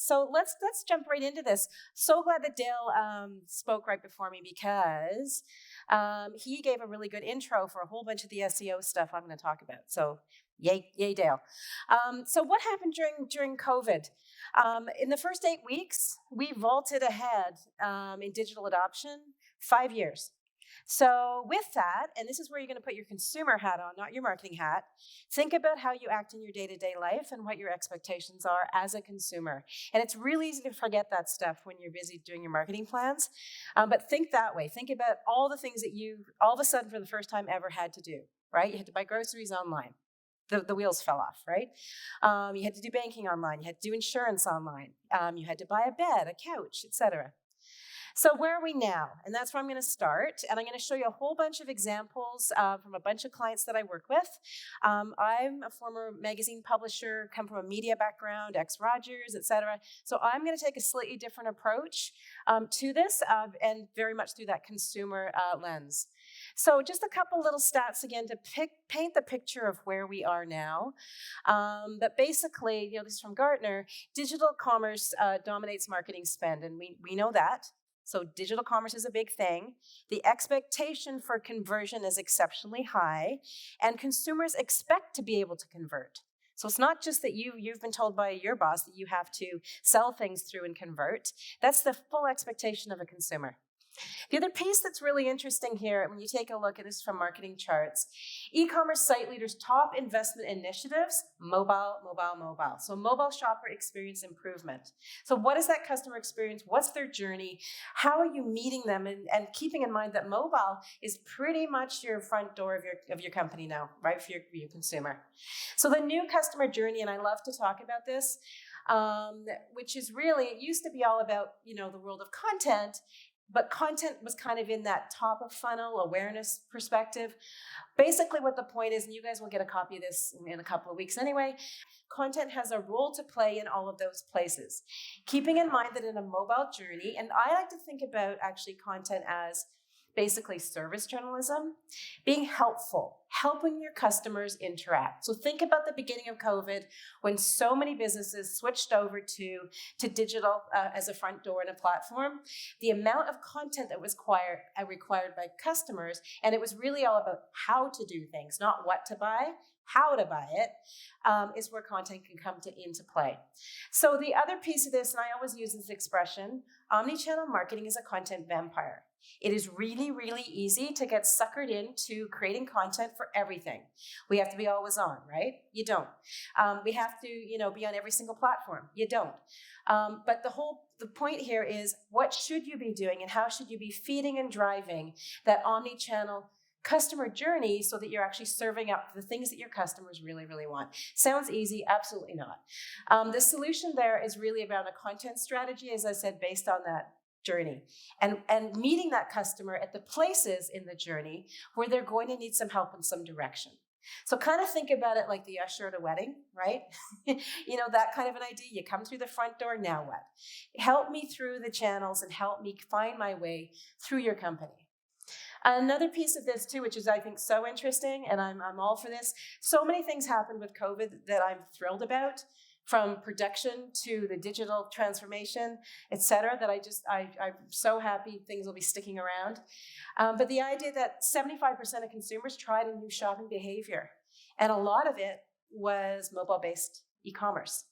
So let's jump right into this. So glad that Dale spoke right before me, because he gave a really good intro for a whole bunch of the SEO stuff I'm going to talk about. So yay, Dale. So what happened during COVID? In the first 8 weeks, we vaulted ahead in digital adoption 5 years. So with that, and this is where you're going to put your consumer hat on, not your marketing hat, think about how you act in your day-to-day life and what your expectations are as a consumer. And it's really easy to forget that stuff when you're busy doing your marketing plans. But think that way. Think about all the things that you all of a sudden for the first time ever had to do, right? You had to buy groceries online. The wheels fell off, right? You had to do banking online. You had to do insurance online. You had to buy a bed, a couch, etc. So where are we now? And that's where I'm going to start. And I'm going to show you a whole bunch of examples from a bunch of clients that I work with. I'm a former magazine publisher, come from a media background, ex-Rogers, etc. So I'm going to take a slightly different approach to this and very much through that consumer lens. So just a couple little stats again to paint the picture of where we are now. But basically, this is from Gartner, digital commerce dominates marketing spend, and we know that. So digital commerce is a big thing. The expectation for conversion is exceptionally high, and consumers expect to be able to convert. So it's not just that you've been told by your boss that you have to sell things through and convert. That's the full expectation of a consumer. The other piece that's really interesting here, when you take a look at this from Marketing Charts, e-commerce site leaders' top investment initiatives, mobile. So mobile shopper experience improvement. So what is that customer experience? What's their journey? How are you meeting them? And keeping in mind that mobile is pretty much your front door of your company now, right, for your consumer. So the new customer journey, and I love to talk about this, which is really, it used to be all about, the world of content. But content was kind of in that top of funnel awareness perspective. Basically what the point is, and you guys will get a copy of this in a couple of weeks anyway, content has a role to play in all of those places. Keeping in mind that in a mobile journey, and I like to think about actually content as basically service journalism, being helpful, helping your customers interact. So think about the beginning of COVID when so many businesses switched over to digital as a front door and a platform. The amount of content that was required by customers, and it was really all about how to do things, not what to buy, how to buy it, is where content can come into play. So the other piece of this, and I always use this expression, omnichannel marketing is a content vampire. It is really, really easy to get suckered into creating content for everything. We have to be always on, right? You don't. We have to, be on every single platform. You don't. But the point here is, what should you be doing and how should you be feeding and driving that omni-channel customer journey so that you're actually serving up the things that your customers really, really want? Sounds easy? Absolutely not. The solution there is really around a content strategy, as I said, based on that journey and meeting that customer at the places in the journey where they're going to need some help and some direction. So kind of think about it like the usher at a wedding, right? That kind of an idea. You come through the front door, now what? Help me through the channels and help me find my way through your company. Another piece of this too, which is I think so interesting, and I'm all for this. So many things happened with COVID that I'm thrilled about, from production to the digital transformation, et cetera, that I'm so happy things will be sticking around. But the idea that 75% of consumers tried a new shopping behavior, and a lot of it was mobile-based e-commerce.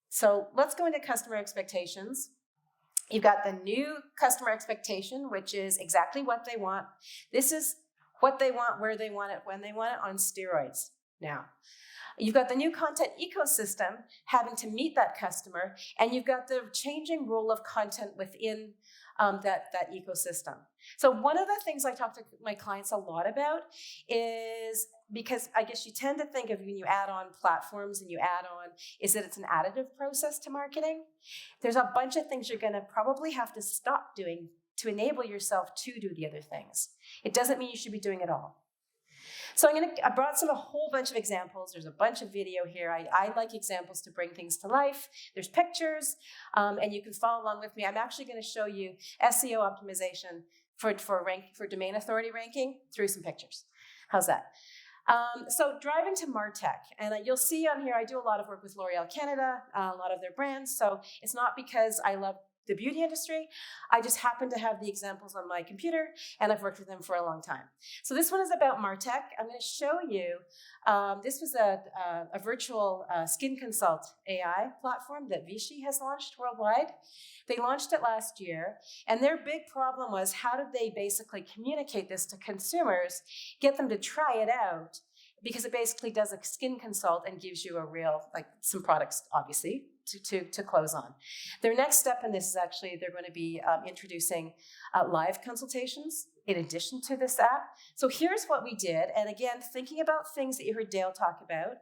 So let's go into customer expectations. You've got the new customer expectation, which is exactly what they want. This is what they want, where they want it, when they want it, on steroids now. You've got the new content ecosystem having to meet that customer, and you've got the changing role of content within that ecosystem. So one of the things I talk to my clients a lot about is, because I guess you tend to think of when you add on platforms and you add on, is that it's an additive process to marketing. There's a bunch of things you're going to probably have to stop doing to enable yourself to do the other things. It doesn't mean you should be doing it all. So I brought a whole bunch of examples. There's a bunch of video here. I like examples to bring things to life. There's pictures, and you can follow along with me. I'm actually going to show you SEO optimization for domain authority ranking through some pictures. How's that? So driving to MarTech, and you'll see on here, I do a lot of work with L'Oreal Canada, a lot of their brands. So it's not because I love the beauty industry. I just happen to have the examples on my computer, and I've worked with them for a long time. So this one is about MarTech. I'm going to show you, this was a virtual skin consult AI platform that Vichy has launched worldwide. They launched it last year, and their big problem was how did they basically communicate this to consumers, get them to try it out, because it basically does a skin consult and gives you a real, like some products, obviously, to close on. Their next step in this is actually they're going to be introducing live consultations in addition to this app. So here's what we did. And again, thinking about things that you heard Dale talk about,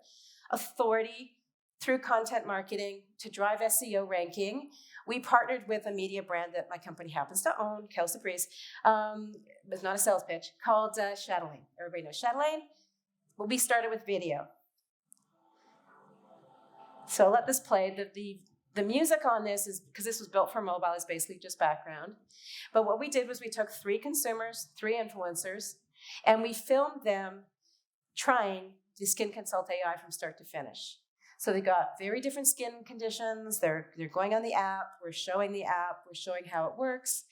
authority through content marketing to drive SEO ranking. We partnered with a media brand that my company happens to own, Kelsey Breeze. It's not a sales pitch, called Chatelaine. Everybody knows Chatelaine. Well, we started with video. So let this play. The music on this is, because this was built for mobile, is basically just background. But what we did was we took 3 consumers, 3 influencers, and we filmed them trying the Skin Consult AI from start to finish. So they got very different skin conditions. They're going on the app. We're showing the app. We're showing how it works.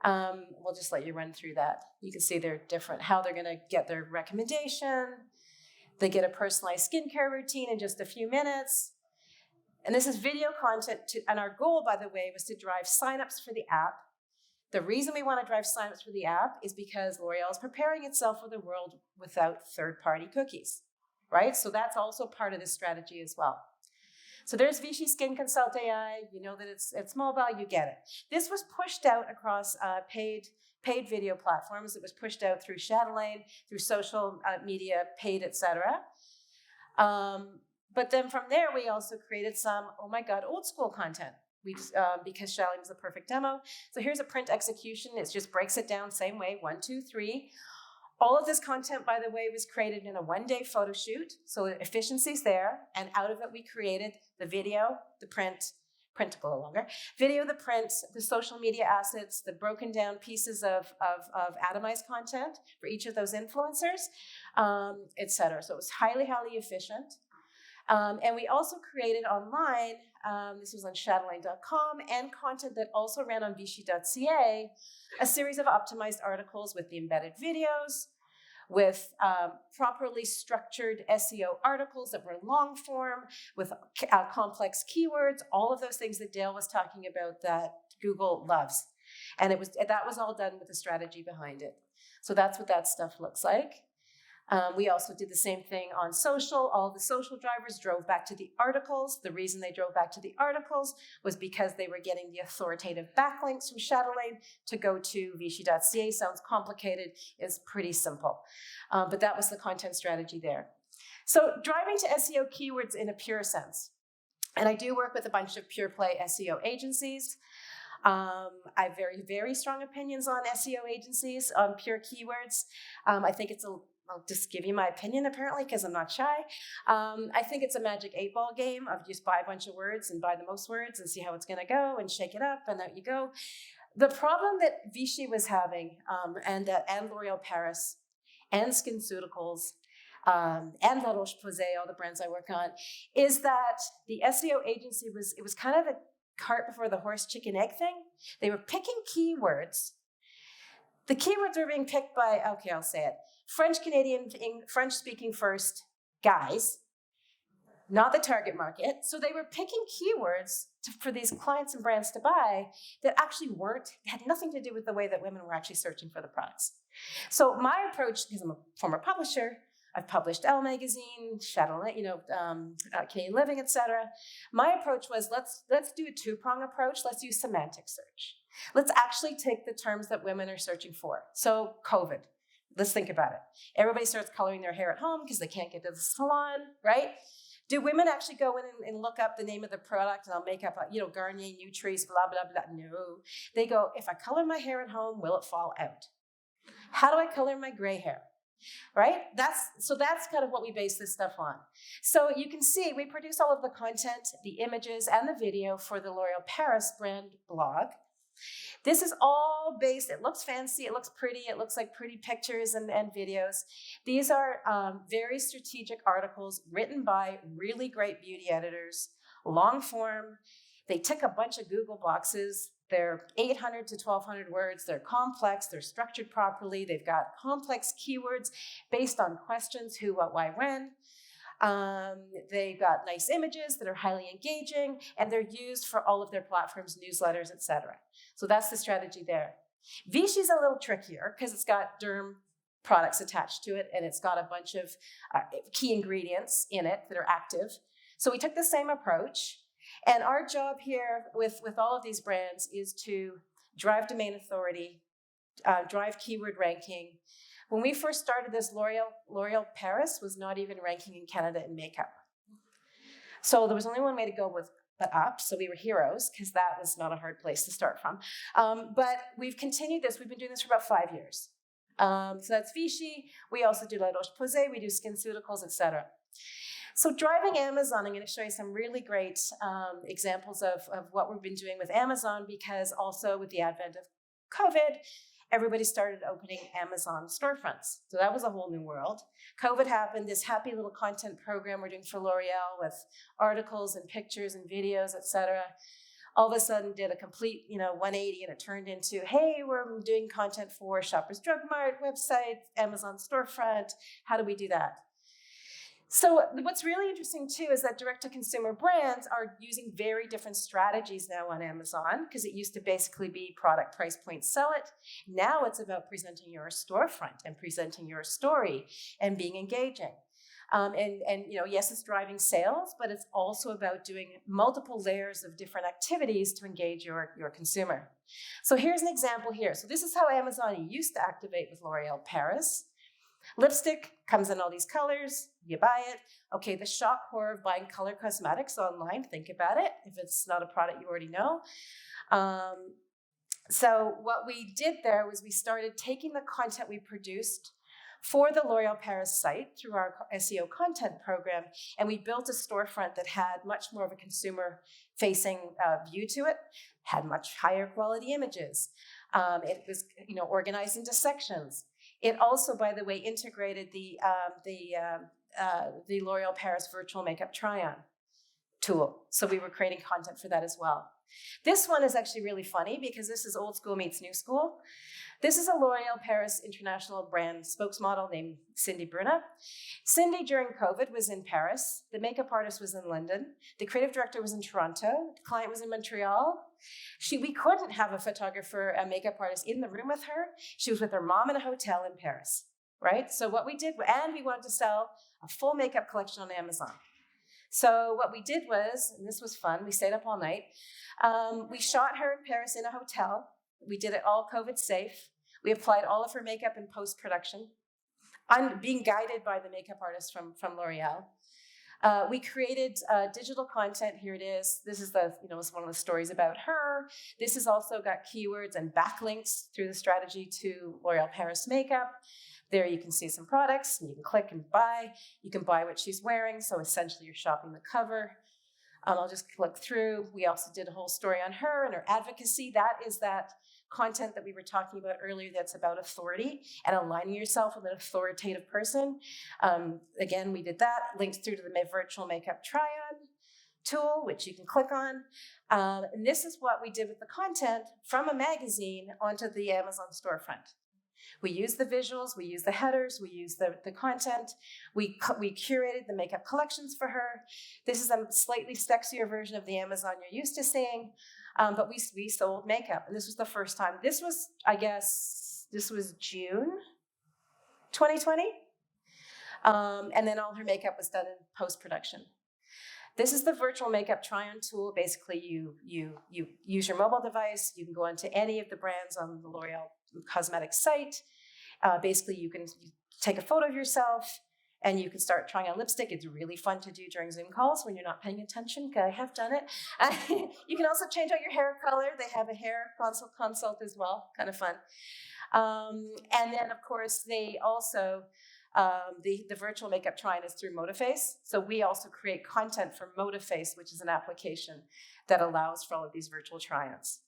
We'll just let you run through that. You can see they're different, how they're going to get their recommendation. They get a personalized skincare routine in just a few minutes. And this is video content, and our goal, by the way, was to drive signups for the app. The reason we want to drive signups for the app is because L'Oreal is preparing itself for the world without third-party cookies, right? So that's also part of this strategy as well. So there's Vichy Skin Consult AI. You know that it's mobile. You get it. This was pushed out across paid video platforms. It was pushed out through Chatelaine, through social media, paid, etc. But then from there, we also created some, oh my God, old school content. Because Chatelaine was the perfect demo. So here's a print execution. It just breaks it down same way, 1, 2, 3. All of this content, by the way, was created in a 1-day photo shoot. So the efficiency's there. And out of it, we created the video, the print a little longer, video, the print, the social media assets, the broken down pieces of atomized content for each of those influencers, etc. So it was highly, highly efficient. And we also created online, this was on Chatelaine.com, and content that also ran on Vichy.ca, a series of optimized articles with the embedded videos, with properly structured SEO articles that were long form, with complex keywords, all of those things that Dale was talking about that Google loves. And that was all done with a strategy behind it. So that's what that stuff looks like. We also did the same thing on social. All the social drivers drove back to the articles. The reason they drove back to the articles was because they were getting the authoritative backlinks from Chatelaine to go to Vichy.ca. Sounds complicated, it's pretty simple. But that was the content strategy there. So driving to SEO keywords in a pure sense. And I do work with a bunch of pure play SEO agencies. I have very, very strong opinions on SEO agencies, on pure keywords. I think I'll just give you my opinion, apparently, because I'm not shy. I think it's a magic 8-ball game of just buy a bunch of words and buy the most words and see how it's going to go and shake it up, and out you go. The problem that Vichy was having, and L'Oreal Paris, and SkinCeuticals, and La Roche-Posay, all the brands I work on, is that the SEO agency it was kind of the cart before the horse, chicken, egg thing. They were picking keywords. The keywords were being picked by, okay, I'll say it, French-Canadian, French-speaking first guys, not the target market. So they were picking keywords for these clients and brands to buy that actually had nothing to do with the way that women were actually searching for the products. So my approach, because I'm a former publisher, I've published Elle Magazine, Chatelaine, Canadian Living, etc. My approach was let's do a 2-prong approach. Let's use semantic search. Let's actually take the terms that women are searching for. So COVID. Let's think about it. Everybody starts coloring their hair at home because they can't get to the salon, right? Do women actually go in and look up the name of the product and I'll make up, Garnier, Nutrice, blah, blah, blah? No. They go, if I color my hair at home, will it fall out? How do I color my gray hair? Right? That's kind of what we base this stuff on. So you can see we produce all of the content, the images, and the video for the L'Oreal Paris brand blog. This is all based, it looks fancy, it looks pretty, it looks like pretty pictures and videos. These are very strategic articles written by really great beauty editors, long form. They tick a bunch of Google boxes. They're 800 to 1,200 words. They're complex. They're structured properly. They've got complex keywords based on questions, who, what, why, when. They've got nice images that are highly engaging, and they're used for all of their platforms, newsletters, etc. So that's the strategy there. Vichy's a little trickier because it's got derm products attached to it, and it's got a bunch of key ingredients in it that are active. So we took the same approach. And our job here with all of these brands is to drive domain authority, drive keyword ranking. When we first started this, L'Oreal Paris was not even ranking in Canada in makeup. So there was only one way to go but up, so we were heroes, because that was not a hard place to start from. But we've continued this. We've been doing this for about 5 years. So that's Vichy. We also do La Roche-Posay. We do SkinCeuticals, etc. So driving Amazon, I'm going to show you some really great examples of what we've been doing with Amazon, because also with the advent of COVID, everybody started opening Amazon storefronts. So that was a whole new world. COVID happened, this happy little content program we're doing for L'Oreal with articles and pictures and videos, etc. All of a sudden did a complete 180, and it turned into, hey, we're doing content for Shoppers Drug Mart website, Amazon storefront. How do we do that? So what's really interesting too is that direct-to-consumer brands are using very different strategies now on Amazon, because it used to basically be product, price point, sell it. Now it's about presenting your storefront and presenting your story and being engaging. Yes, it's driving sales, but it's also about doing multiple layers of different activities to engage your consumer. So here's an example here. So this is how Amazon used to activate with L'Oreal Paris. Lipstick comes in all these colors, you buy it. Okay, the shock horror of buying color cosmetics online, think about it, if it's not a product you already know. So what we did there was we started taking the content we produced for the L'Oreal Paris site through our SEO content program, and we built a storefront that had much more of a consumer-facing view to it, had much higher quality images. It was organized into sections. It also, by the way, integrated the L'Oreal Paris virtual makeup try-on tool. So we were creating content for that as well. This one is actually really funny because this is old school meets new school. This is a L'Oreal Paris international brand spokesmodel named Cindy Bruna. Cindy, during COVID, was in Paris. The makeup artist was in London. The creative director was in Toronto. The client was in Montreal. We couldn't have a photographer, a makeup artist in the room with her. She was with her mom in a hotel in Paris, right? So what we did, and we wanted to sell a full makeup collection on Amazon. So what we did was, and this was fun, we stayed up all night. We shot her in Paris in a hotel. We did it all COVID safe. We applied all of her makeup in post-production. I'm being guided by the makeup artist from L'Oreal. We created digital content. Here it is. This is it's one of the stories about her. This has also got keywords and backlinks through the strategy to L'Oreal Paris makeup. There you can see some products, and you can click and buy. You can buy what she's wearing, so essentially you're shopping the cover. I'll just click through. We also did a whole story on her and her advocacy. That is that content that we were talking about earlier that's about authority and aligning yourself with an authoritative person. Again, we did that. Links through to the virtual makeup try-on tool, which you can click on. And this is what we did with the content from a magazine onto the Amazon storefront. We used the visuals, we used the headers, we used the content. We curated the makeup collections for her. This is a slightly sexier version of the Amazon you're used to seeing, but we sold makeup, and this was the first time. This was, June 2020, and then all her makeup was done in post-production. This is the virtual makeup try-on tool. Basically, you use your mobile device. You can go onto any of the brands on the L'Oreal Cosmetics site. Basically, you can take a photo of yourself and you can start trying on lipstick. It's really fun to do during Zoom calls when you're not paying attention. I have done it. You can also change out your hair color. They have a hair consult as well. Kind of fun. And then, of course, they also, the virtual makeup try-on is through Motiface. So we also create content for Motiface, which is an application that allows for all of these virtual try-ons.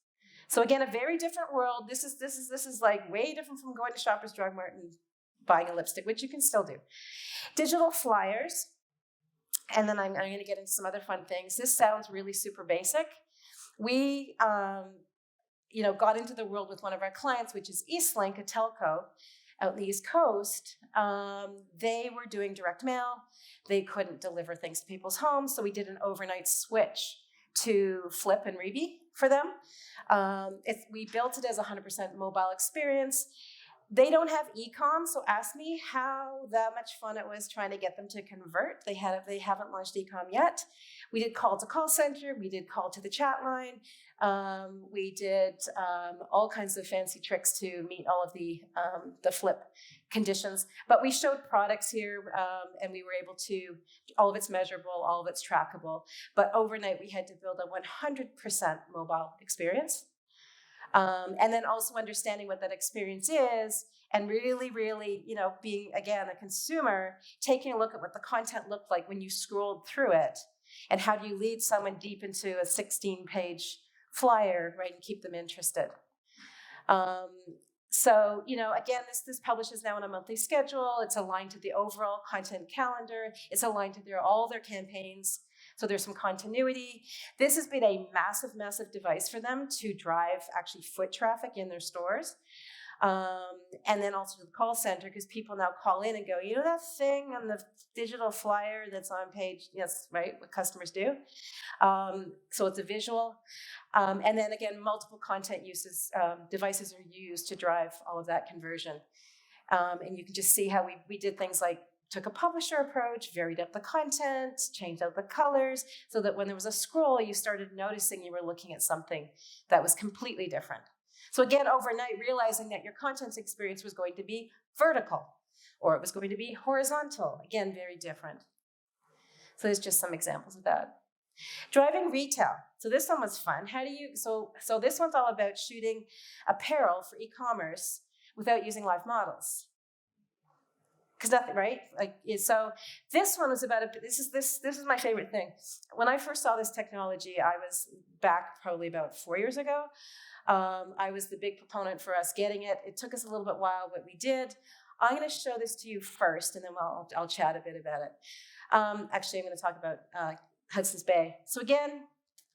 So again, a very different world. This is like way different from going to Shoppers Drug Mart and buying a lipstick, which you can still do. Digital flyers. And then I'm going to get into some other fun things. This sounds really super basic. We, got into the world with one of our clients, which is Eastlink, a telco out in the East Coast. They were doing direct mail. They couldn't deliver things to people's homes, so we did an overnight switch to Flip and Reeby for them. We built it as a 100% mobile experience. They don't have e-com, so ask me how that much fun it was trying to get them to convert. They haven't launched e-com yet. We did call to call center. We did call to the chat line. We did all kinds of fancy tricks to meet all of the Flip conditions. But we showed products here, and we were able to, all of it's measurable, all of it's trackable. But overnight, we had to build a 100% mobile experience. And then also understanding what that experience is, and really, really, being, again, a consumer, taking a look at what the content looked like when you scrolled through it, and how do you lead someone deep into a 16-page flyer, right, and keep them interested. So, again, this publishes now on a monthly schedule. It's aligned to the overall content calendar. It's aligned to all their campaigns. So there's some continuity. This has been a massive, massive device for them to drive actually foot traffic in their stores. And then also the call center, because people now call in and go, that thing on the digital flyer that's on page, yes, right, what customers do. So it's a visual. And then again, multiple content uses, devices are used to drive all of that conversion. And you can just see how we did things like took a publisher approach, varied up the content, changed out the colors, so that when there was a scroll, you started noticing you were looking at something that was completely different. So again, overnight, realizing that your content experience was going to be vertical, or it was going to be horizontal. Again, very different. So there's just some examples of that. Driving retail. So this one was fun. So this one's all about shooting apparel for e-commerce without using live models. Because nothing, right? So this one was about this is my favorite thing. When I first saw this technology, I was back probably about 4 years ago. I was the big proponent for us getting it. It took us a little bit while, but we did. I'm going to show this to you first, and then I'll chat a bit about it. Actually, I'm going to talk about Hudson's Bay. So again,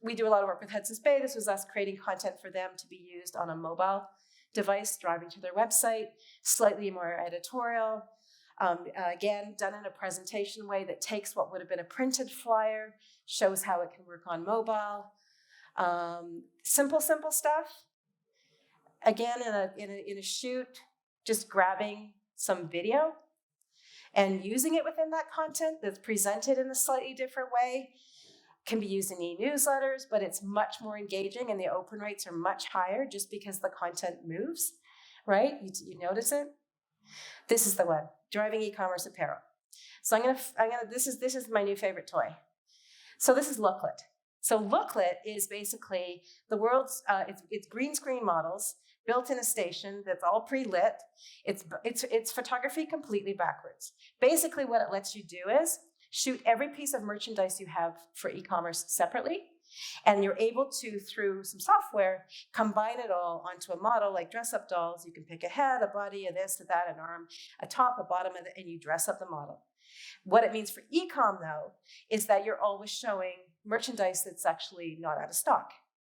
we do a lot of work with Hudson's Bay. This was us creating content for them to be used on a mobile device, driving to their website, slightly more editorial. Again, done in a presentation way that takes what would have been a printed flyer, shows how it can work on mobile. Simple stuff. Again, in a shoot, just grabbing some video and using it within that content that's presented in a slightly different way. Can be used in e-newsletters, but it's much more engaging, and the open rates are much higher just because the content moves, right? You notice it? This is the one, driving e-commerce apparel. So this is my new favorite toy. So this is Lochlet. So Lochlet is basically the world's, it's green screen models built in a station that's all pre-lit. It's photography completely backwards. Basically what it lets you do is shoot every piece of merchandise you have for e-commerce separately. And you're able to, through some software, combine it all onto a model like dress-up dolls. You can pick a head, a body, a this, a that, an arm, a top, a bottom, and you dress up the model. What it means for e-com, though, is that you're always showing merchandise that's actually not out of stock,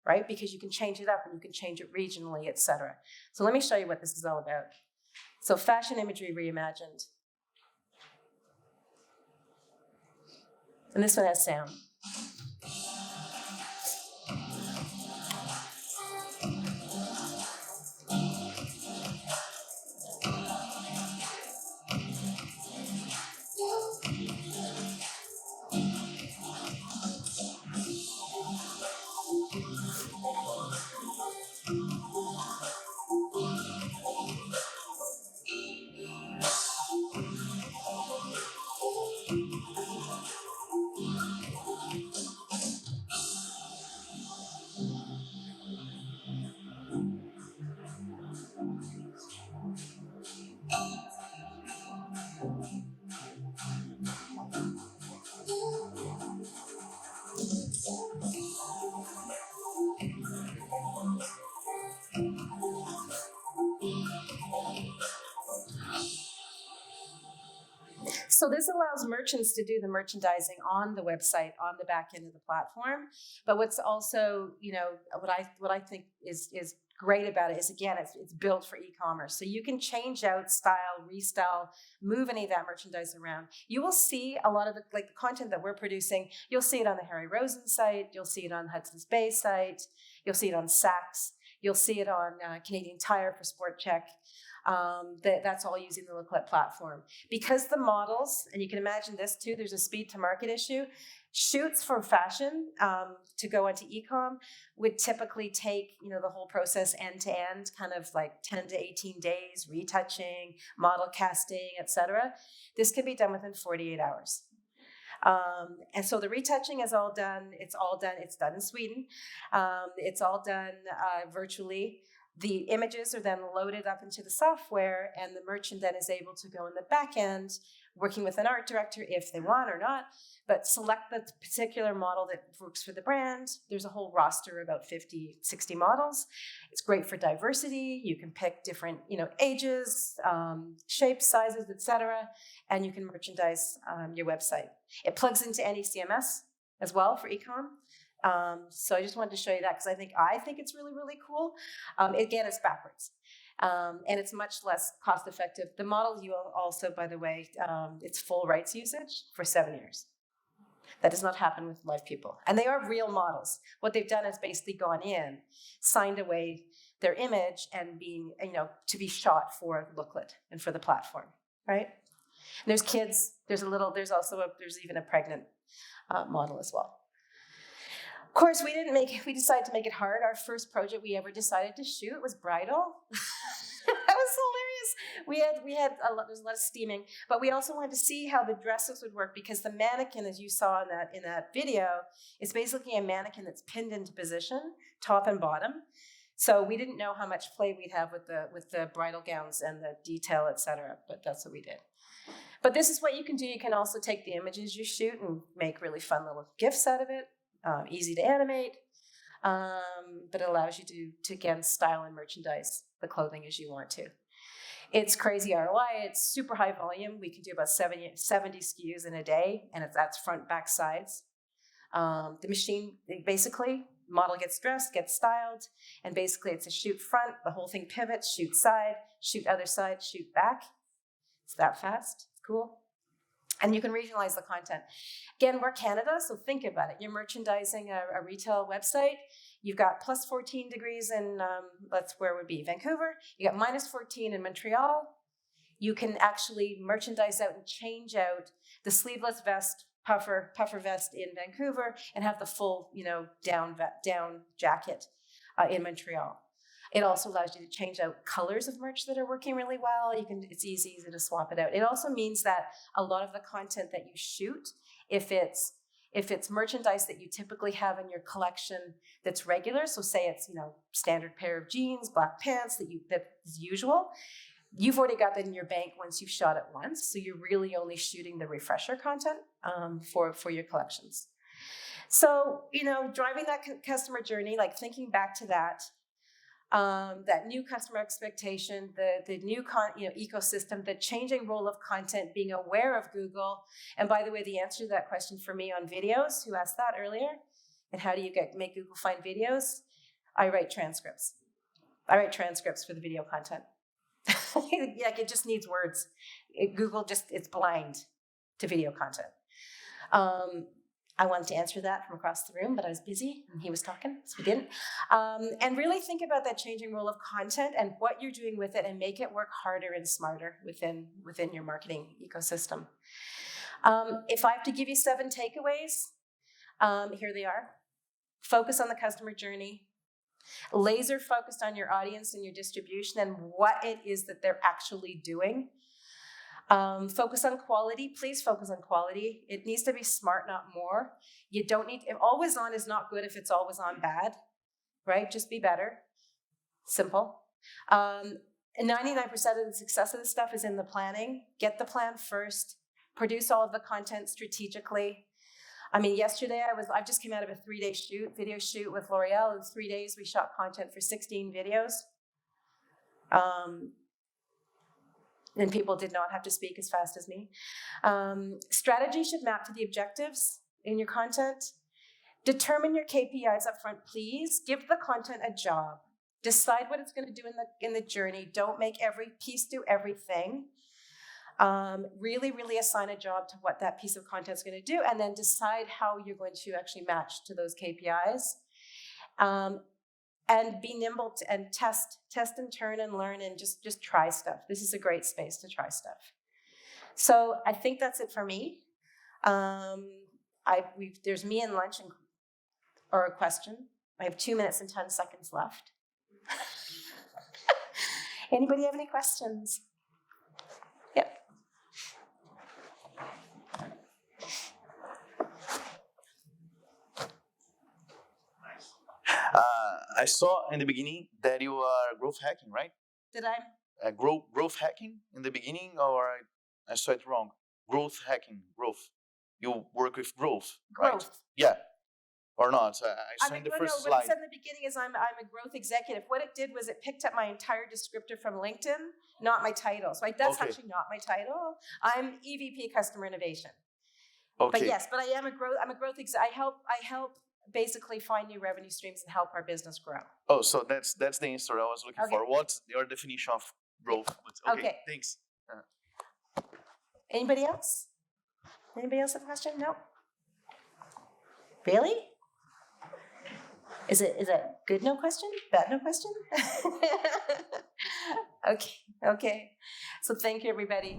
right? Because you can change it up and you can change it regionally, etc. So let me show you what this is all about. So fashion imagery reimagined. And this one has sound. So this allows merchants to do the merchandising on the website, on the back end of the platform. But what's also, what I think is great about it is, again, it's built for e-commerce. So you can change out style, restyle, move any of that merchandise around. You will see a lot of the content that we're producing. You'll see it on the Harry Rosen site. You'll see it on Hudson's Bay site. You'll see it on Saks. You'll see it on Canadian Tire for Sport Check. That's all using the Look platform. Because the models, and you can imagine this too, there's a speed to market issue. Shoots for fashion to go into e-com would typically take, the whole process end to end, kind of like 10 to 18 days, retouching, model casting, etc. This can be done within 48 hours. And so the retouching is all done. It's done in Sweden. It's all done virtually. The images are then loaded up into the software, and the merchant then is able to go in the back end, working with an art director if they want or not, but select the particular model that works for the brand. There's a whole roster, about 50, 60 models. It's great for diversity. You can pick different, ages, shapes, sizes, etc., and you can merchandise your website. It plugs into any CMS as well for e-com. So I just wanted to show you that because I think it's really, really cool. Again, it's backwards. And it's much less cost effective. The model you also, by the way, it's full rights usage for 7 years. That does not happen with live people. And they are real models. What they've done is basically gone in, signed away their image and being, to be shot for Looklet and for the platform, right? And there's kids, there's even a pregnant model as well. Of course, we decided to make it hard. Our first project we ever decided to shoot was bridal. That was hilarious. There's a lot of steaming, but we also wanted to see how the dresses would work because the mannequin, as you saw in that video, is basically a mannequin that's pinned into position, top and bottom. So we didn't know how much play we'd have with the bridal gowns and the detail, etc. But that's what we did. But this is what you can do. You can also take the images you shoot and make really fun little GIFs out of it. Easy to animate, but it allows you to again, style and merchandise the clothing as you want to. It's crazy ROI. It's super high volume. We can do about 70 SKUs in a day, and that's front, back, sides. The machine, basically, model gets dressed, gets styled, and basically it's a shoot front, the whole thing pivots, shoot side, shoot other side, shoot back. It's that fast. It's cool. And you can regionalize the content. Again, we're Canada, so think about it. You're merchandising a retail website. You've got plus 14 degrees in, that's where it would be, Vancouver. You got minus 14 in Montreal. You can actually merchandise out and change out the sleeveless vest, puffer vest in Vancouver, and have the full, down jacket in Montreal. It also allows you to change out colors of merch that are working really well. It's easy to swap it out. It also means that a lot of the content that you shoot, if it's merchandise that you typically have in your collection that's regular, so say it's standard pair of jeans, black pants that is usual, you've already got that in your bank once you've shot it once. So you're really only shooting the refresher content for your collections. So driving that customer journey, like thinking back to that new customer expectation, the new ecosystem, the changing role of content, being aware of Google. And by the way, the answer to that question for me on videos, who asked that earlier, and how do you make Google find videos? I write transcripts. I write transcripts for the video content. It just needs words. Google it's blind to video content. I wanted to answer that from across the room, but I was busy and he was talking, so we didn't. And really think about that changing role of content and what you're doing with it and make it work harder and smarter within your marketing ecosystem. If I have to give you 7 takeaways, here they are. Focus on the customer journey. Laser focused on your audience and your distribution and what it is that they're actually doing. Focus on quality. Please focus on quality. It needs to be smart, not more. You don't need, always on is not good if it's always on bad, right? Just be better. Simple. And 99% of the success of this stuff is in the planning. Get the plan first. Produce all of the content strategically. I mean, yesterday I just came out of a 3-day video shoot with L'Oreal. In 3 days, we shot content for 16 videos. and people did not have to speak as fast as me. Strategy should map to the objectives in your content. Determine your KPIs up front, please. Give the content a job. Decide what it's going to do in the journey. Don't make every piece do everything. Really assign a job to what that piece of content is going to do, and then decide how you're going to actually match to those KPIs. And be nimble and test and turn and learn and just try stuff. This is a great space to try stuff. So I think that's it for me. There's me and lunch or a question. I have 2 minutes and 10 seconds left. Anybody have any questions? Yep. I saw in the beginning that you are growth hacking, right? Did I? Growth hacking in the beginning, or I saw it wrong? Growth hacking, growth. You work with growth, right? Growth. Yeah. Or not? I saw in the first slide. What it said in the beginning is I'm a growth executive. What it did was it picked up my entire descriptor from LinkedIn, not my title. So that's actually not my title. I'm EVP Customer Innovation. Okay. But yes, I am a growth. I'm a growth I help basically find new revenue streams and help our business grow. Oh, so that's the answer I was looking for. What's your definition of growth? Okay. Thanks. Anybody else? Anybody else have a question? No. Really? Is it good no question? Bad no question? Okay. So thank you, everybody.